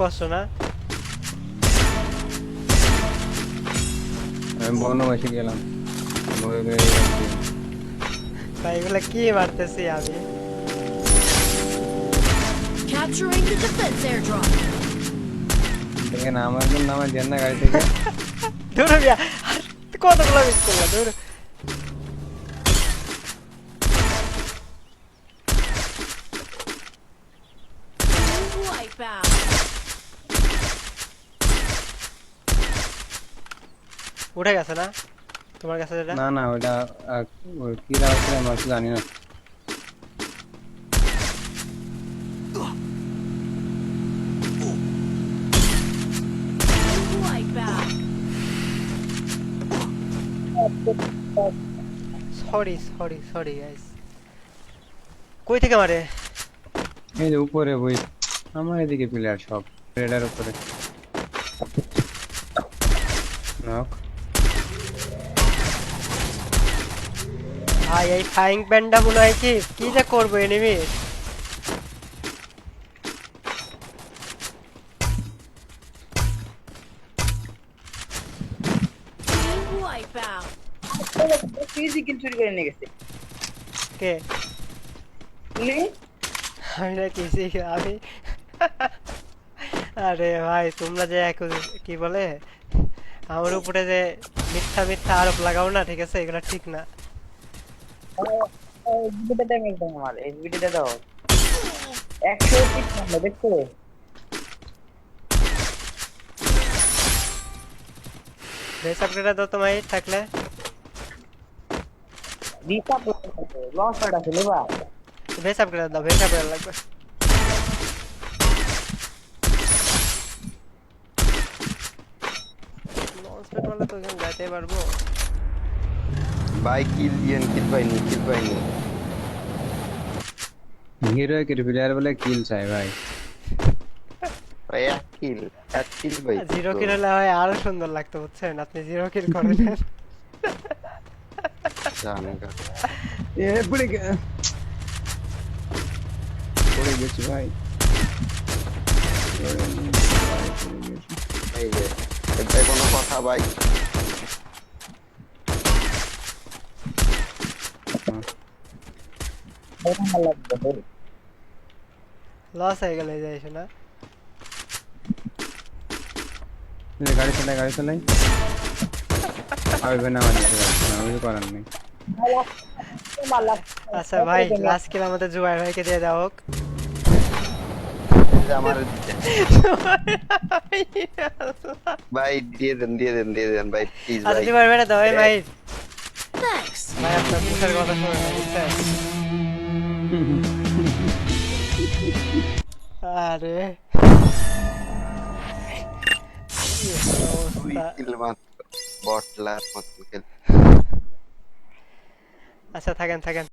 কষ্ট না? আমি বনবাসে গেলাম ভাই এগুলা কি মারতেছি আমি? Capturing the defense airdrop. দেখেন আমার জন্য আমার জেন্না গাড়ি থেকে ধরো মিয়া, আর কতগুলো মিস করলাম ধরো। Wipeout. উঠে গেছে না তোমার কাছে যেটা? না না ওটা কি রাখছে আমি আসলে জানি না। Wipeout. Sorry sorry sorry guys. কই থেকে মারে? এই যে উপরে বই আমার এদিকে প্লেয়ার সব রেডার উপরে নক ভাই এই ফাইং প্যান্ডা মনে হয় কি কি যে করবো এনিমি। Wipeout. ফিজিক্যাল চুরি করে নিয়ে গেছে কে? নে আমি না কিছু আমি আরে ভাই তোমরা যে কি বলে আমার উপরে যে মিথ্যা মিথ্যা আরোপ লাগাও না, ঠিক আছে? এগুলা ঠিক না। ভিডিওটা ড্যামেজ দাও আমার এই ভিডিওটা দাও 130 নাম্বার দেখছো ভেস আপগ্রেড দাও তোমায় থাকলে। দিশা লস হয়ে গেছে লেবা ভেস আপগ্রেড দাও, ভেস আপগ্রেড লাগবে। লঞ্চপ্যাড মারলে তো এখানে যাইতে পারবো। ভাই কিল দিয়েন, কিল পাইনি হিরো কে প্লেয়ার বলে কিল চাই ভাই। ভাই এক কিল ভাই জিরো কিল হলে হয় আরো সুন্দর লাগতো, বুঝছেন? আপনি জিরো কিল করেন। জানেগা এ পড়ে গেছি ভাই এই যে এটা কোনো কথা ভাই? ভালো লাগবে লস হয়ে গেল এই যাইছো না? গাড়ি চালাই আবে না আমার কিছু করার নেই। ভালো আচ্ছা ভাই, লাস্ট কিল আমাদের জুবাইর ভাইকে দিয়ে দাও হোক। এই যে আমার ভাই দিয়ে দেন ভাই প্লিজ আচ্ছা ভাই। জুবাইর ভাইটা দাও এই ভাই। Thanks. ভাই আপনার মুখের কথা শুনে না, বুঝছেন? আরে কি অবস্থা। কিল মাত্র বটলার মত খেল। আচ্ছা থাকেন থাকেন।